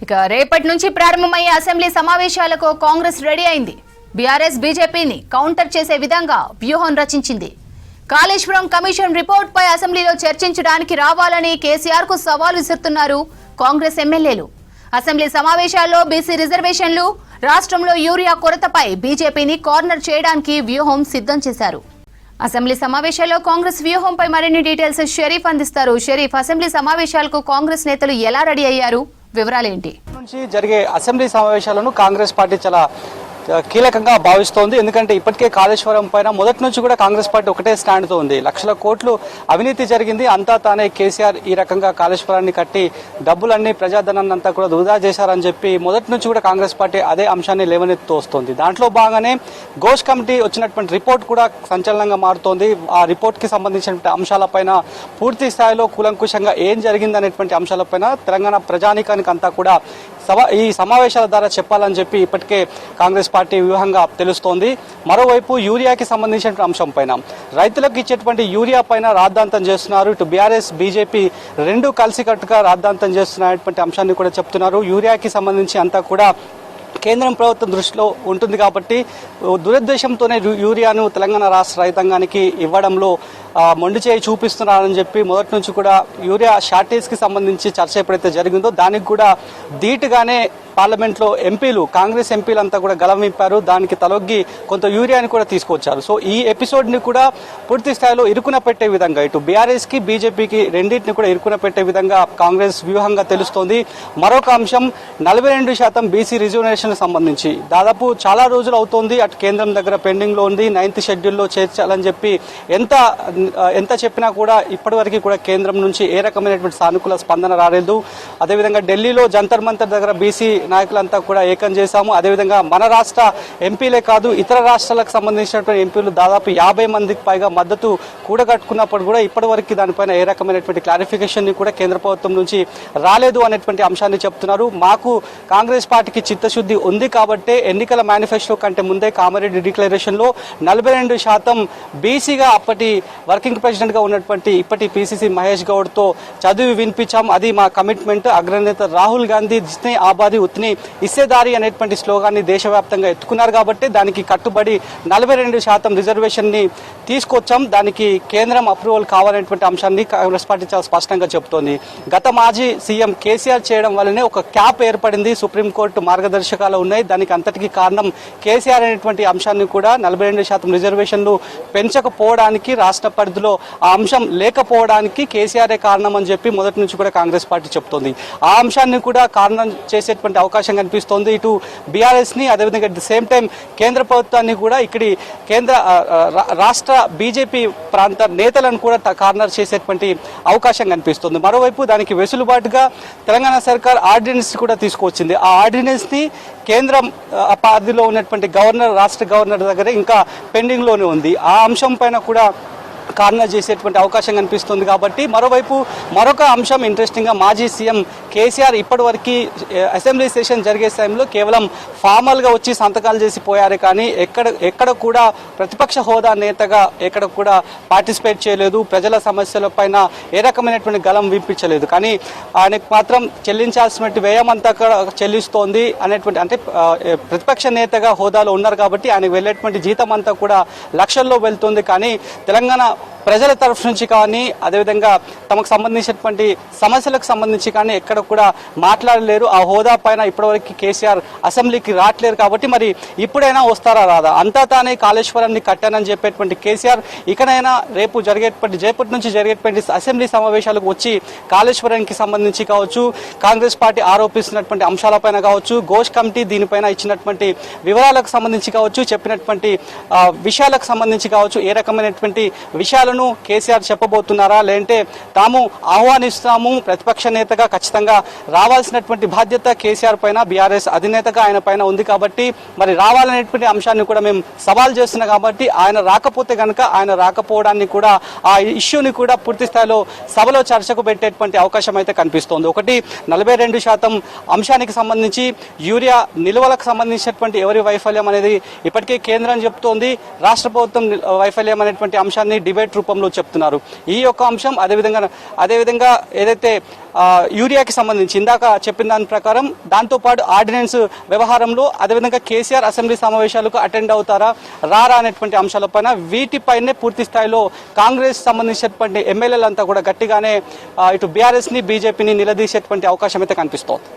ఇక రేపటి నుంచి ప్రారంభమయ్యే అసెంబ్లీ సమావేశాలకు కాంగ్రెస్ రెడీ అయింది. బీఆర్ఎస్ బీజేపీని కౌంటర్ చేసే విధంగా వ్యూహం రచించింది. కాళేశ్వరం కమిషన్ రిపోర్ట్ పై అసెంబ్లీలో చర్చించడానికి రావాలని కేసీఆర్ కు సవాల్ విసురుతున్నారు కాంగ్రెస్ ఎమ్మెల్యేలు. అసెంబ్లీ సమావేశాల్లో బీసీ రిజర్వేషన్లు, రాష్ట్రంలో యూరియా కొరతపై బీజేపీని కార్నర్ చేయడానికి వ్యూహం సిద్ధం చేశారు. అసెంబ్లీ సమావేశాల్లో కాంగ్రెస్ వ్యూహంపై మరిన్ని డీటెయిల్స్ షరీఫ్ అందిస్తారు. షరీఫ్, అసెంబ్లీ సమావేశాలకు కాంగ్రెస్ నేతలు ఎలా రెడీ అయ్యారు, వివరాలేంటి? నుంచి జరిగే అసెంబ్లీ సమావేశాలను కాంగ్రెస్ పార్టీ చాలా కీలకంగా భావిస్తోంది. ఎందుకంటే ఇప్పటికే కాళేశ్వరం పైన మొదటి నుంచి కూడా కాంగ్రెస్ పార్టీ ఒకటే స్టాండ్ తో ఉంది. లక్షల కోట్లు అవినీతి జరిగింది, అంతా తానే కేసీఆర్ ఈ రకంగా కాళేశ్వరాన్ని కట్టి డబ్బులన్నీ ప్రజాధనాన్ని అంతా కూడా వృధా చేశారని చెప్పి మొదటి నుంచి కూడా కాంగ్రెస్ పార్టీ అదే అంశాన్ని లేవనెత్తుతూ వస్తుంది. దాంట్లో భాగంగానే ఘోష్ కమిటీ వచ్చినటువంటి రిపోర్ట్ కూడా సంచలనంగా మారుతోంది. ఆ రిపోర్ట్ కి సంబంధించిన అంశాలపైన పూర్తి స్థాయిలో కూలంకుషంగా ఏం జరిగింది అనేటువంటి అంశాలపైన తెలంగాణ ప్రజానీకానికి అంతా కూడా ఈ సమావేశాల ద్వారా చెప్పాలని చెప్పి ఇప్పటికే కాంగ్రెస్ పార్టీ వ్యూహంగా తెలుస్తోంది. మరోవైపు యూరియాకి సంబంధించిన అంశం పైన, రైతులకు ఇచ్చేటువంటి యూరియా పైన రాద్ధాంతం చేస్తున్నారు. ఇటు బీఆర్ఎస్ బీజేపీ రెండు కలిసికట్టుగా రాద్ధాంతం చేస్తున్నటువంటి అంశాన్ని కూడా చెప్తున్నారు. యూరియాకి సంబంధించి అంతా కూడా కేంద్రం ప్రభుత్వం దృష్టిలో ఉంటుంది కాబట్టి దురుద్దేశంతోనే యూరియాను తెలంగాణ రాష్ట్ర రైతాంగానికి ఇవ్వడంలో మొండి చేయి చూపిస్తున్నారని చెప్పి మొదటి నుంచి కూడా యూరియా షార్టేజ్ కి సంబంధించి చర్చ ఎప్పుడైతే జరిగిందో దానికి కూడా ధీటుగానే పార్లమెంట్లో ఎంపీలు, కాంగ్రెస్ ఎంపీలు అంతా కూడా గలం విప్పారు. దానికి తలొగ్గి కొంత యూరియాని కూడా తీసుకొచ్చారు. సో ఈ ఎపిసోడ్ ని కూడా పూర్తి స్థాయిలో ఇరుకున పెట్టే విధంగా ఇటు బీఆర్ఎస్ కి బీజేపీకి రెండింటిని కూడా ఇరుకున పెట్టే విధంగా కాంగ్రెస్ వ్యూహంగా తెలుస్తోంది. మరొక అంశం 42% బీసీ రిజర్వేషన్ సంబంధించి దాదాపు చాలా రోజులు అవుతోంది. అటు కేంద్రం దగ్గర పెండింగ్ లో ఉంది. 9th షెడ్యూల్లో చేర్చాలని చెప్పి ఎంత చెప్పినా కూడా ఇప్పటివరకు కూడా కేంద్రం నుంచి ఏ రకమైనటువంటి సానుకూల స్పందన రాలేదు. అదేవిధంగా ఢిల్లీలో జంతర్ మంతర్ దగ్గర బీసీ నాయకులంతా కూడా ఏకం చేశాము. అదేవిధంగా మన రాష్ట్ర ఎంపీలే కాదు ఇతర రాష్ట్రాలకు సంబంధించినటువంటి ఎంపీలు దాదాపు 50 మందికి పైగా మద్దతు కూడగట్టుకున్నప్పుడు కూడా ఇప్పటివరకు దానిపైన ఏ రకమైనటువంటి క్లారిఫికేషన్ ని కూడా కేంద్ర ప్రభుత్వం నుంచి రాలేదు అనేటువంటి అంశాన్ని చెప్తున్నారు. మాకు కాంగ్రెస్ పార్టీకి చిత్తశుద్ధి ఉంది కాబట్టే ఎన్నికల మేనిఫెస్టో కంటే ముందే కామారెడ్డి డిక్లరేషన్ లో 42% బీసీగా అప్పటి వర్కింగ్ ప్రెసిడెంట్ గా ఉన్నటువంటి ఇప్పటి పిసిసి మహేష్ గౌడ్ తో చదివి వినిపించాం. అది మా కమిట్మెంట్. అగ్రనేత రాహుల్ గాంధీ జిస్నే ఆబాదీ ఉత్ని ఇస్సేదారి అనేటువంటి స్లోగాన్ని దేశవ్యాప్తంగా ఎత్తుకున్నారు కాబట్టి దానికి కట్టుబడి 42% రిజర్వేషన్ ని తీసుకొచ్చాం. దానికి కేంద్రం అప్రూవల్ కావాలనేటువంటి అంశాన్ని కాంగ్రెస్ పార్టీ చాలా స్పష్టంగా చెబుతోంది. గత మాజీ సీఎం కేసీఆర్ చేయడం వల్లనే ఒక క్యాప్ ఏర్పడింది. సుప్రీంకోర్టు మార్గదర్శకాలు ఉన్నాయి. దానికి అంతటికీ కారణం కేసీఆర్ అనేటువంటి అంశాన్ని కూడా 42% రిజర్వేషన్లు పెంచకపోవడానికి, రాష్ట్ర పరిధిలో ఆ అంశం లేకపోవడానికి కేసీఆర్ కారణం అని చెప్పి మొదటి నుంచి కూడా కాంగ్రెస్ పార్టీ చెప్తోంది. ఆ అంశాన్ని కూడా కారణం చేసేటువంటి అవకాశం కనిపిస్తోంది. ఇటు బీఆర్ఎస్ ని అదేవిధంగా అట్ ది సేమ్ టైం కేంద్ర ప్రభుత్వాన్ని కూడా ఇక్కడి కేంద్ర రాష్ట్ర బీజేపీ ప్రాంత నేతలను కూడా కార్నర్ చేసేటువంటి అవకాశం కనిపిస్తుంది. మరోవైపు దానికి వెసులుబాటుగా తెలంగాణ సర్కార్ ఆర్డినెన్స్ కూడా తీసుకొచ్చింది. ఆ ఆర్డినెన్స్ ని కేంద్రం పరిధిలో ఉన్నటువంటి గవర్నర్, రాష్ట్ర గవర్నర్ దగ్గర ఇంకా పెండింగ్ లోనే ఉంది. ఆ అంశం పైన కూడా కార్నర్ చేసేటువంటి అవకాశం కనిపిస్తుంది. కాబట్టి మరోవైపు మరొక అంశం ఇంట్రెస్టింగ్ గా, మాజీ సీఎం కేసీఆర్ ఇప్పటివరకు అసెంబ్లీ సెషన్ జరిగే సమయంలో కేవలం ఫార్మల్ గా వచ్చి సంతకాలు చేసి పోయారు కానీ ఎక్కడ కూడా ప్రతిపక్ష హోదా నేతగా ఎక్కడ కూడా పార్టిసిపేట్ చేయలేదు. ప్రజల సమస్యల పైన ఏ రకమైనటువంటి గలం వినిపించలేదు. కానీ ఆయనకు మాత్రం చెల్లించాల్సినటువంటి వ్యయం అంతా చెల్లిస్తోంది అనేటువంటి, అంటే ప్రతిపక్ష నేతగా హోదాలో ఉన్నారు కాబట్టి ఆయనకు వెళ్ళేటువంటి జీతం అంతా కూడా లక్షల్లో వెళ్తుంది. కానీ తెలంగాణ ప్రజల తరఫు నుంచి కానీ అదేవిధంగా తమకు సంబంధించినటువంటి సమస్యలకు సంబంధించి కానీ ఎక్కడ కూడా మాట్లాడలేరు. ఆ హోదా పైన ఇప్పటివరకు కేసీఆర్ అసెంబ్లీకి రావట్లేరు. కాబట్టి మరి ఇప్పుడైనా వస్తారా రాదా? అంతా తానే కాళేశ్వరాన్ని కట్టానని చెప్పేటువంటి కేసీఆర్ ఇకనైనా రేపు రేపటి నుంచి జరిగేటువంటి అసెంబ్లీ సమావేశాలకు వచ్చి కాళేశ్వరానికి సంబంధించి కావచ్చు, కాంగ్రెస్ పార్టీ ఆరోపిస్తున్నటువంటి అంశాలపైన కావచ్చు, ఘోష్ కమిటీ దీనిపైన ఇచ్చినటువంటి వివరాలకు సంబంధించి కావచ్చు, చెప్పినటువంటి విషయాలకు సంబంధించి కావచ్చు, ఏ రకమైనటువంటి విషయాలను కేసీఆర్ చెప్పబోతున్నారా, లేదంటే తాము ఆహ్వానిస్తాము ప్రతిపక్ష నేతగా ఖచ్చితంగా రావాల్సినటువంటి బాధ్యత కేసీఆర్ పైన, బీఆర్ఎస్ అధినేతగా ఆయన పైన ఉంది కాబట్టి మరి రావాలనేటువంటి అంశాన్ని కూడా మేము సవాల్ చేస్తున్నాం. కాబట్టి ఆయన రాకపోతే కనుక ఆయన రాకపోవడాన్ని కూడా, ఆ ఇష్యూని కూడా పూర్తి స్థాయిలో సభలో చర్చకు పెట్టేటువంటి అవకాశం అయితే కనిపిస్తోంది. ఒకటి 42% అంశానికి సంబంధించి యూరియా నిల్వలకు సంబంధించినటువంటి ఎవరి వైఫల్యం అనేది ఇప్పటికే కేంద్రం చెప్తోంది. రాష్ట్ర ప్రభుత్వం వైఫల్యం అనేటువంటి అంశాన్ని డిబేట్ రూపంలో చెప్తున్నారు. ఈ యొక్క అంశం అదేవిధంగా ఏదైతే యూరియాకి సంబంధించి ఇందాక చెప్పిన దాని ప్రకారం దాంతోపాటు ఆర్డినెన్స్ వ్యవహారంలో అదేవిధంగా కేసీఆర్ అసెంబ్లీ సమావేశాలకు అటెండ్ అవుతారా రారా అనేటువంటి అంశాలపైన వీటిపైనే పూర్తి స్థాయిలో కాంగ్రెస్ సంబంధించినటువంటి ఎమ్మెల్యేలంతా కూడా గట్టిగానే ఇటు బీఆర్ఎస్ ని బీజేపీని నిలదీసేటువంటి అవకాశం అయితే కనిపిస్తోంది.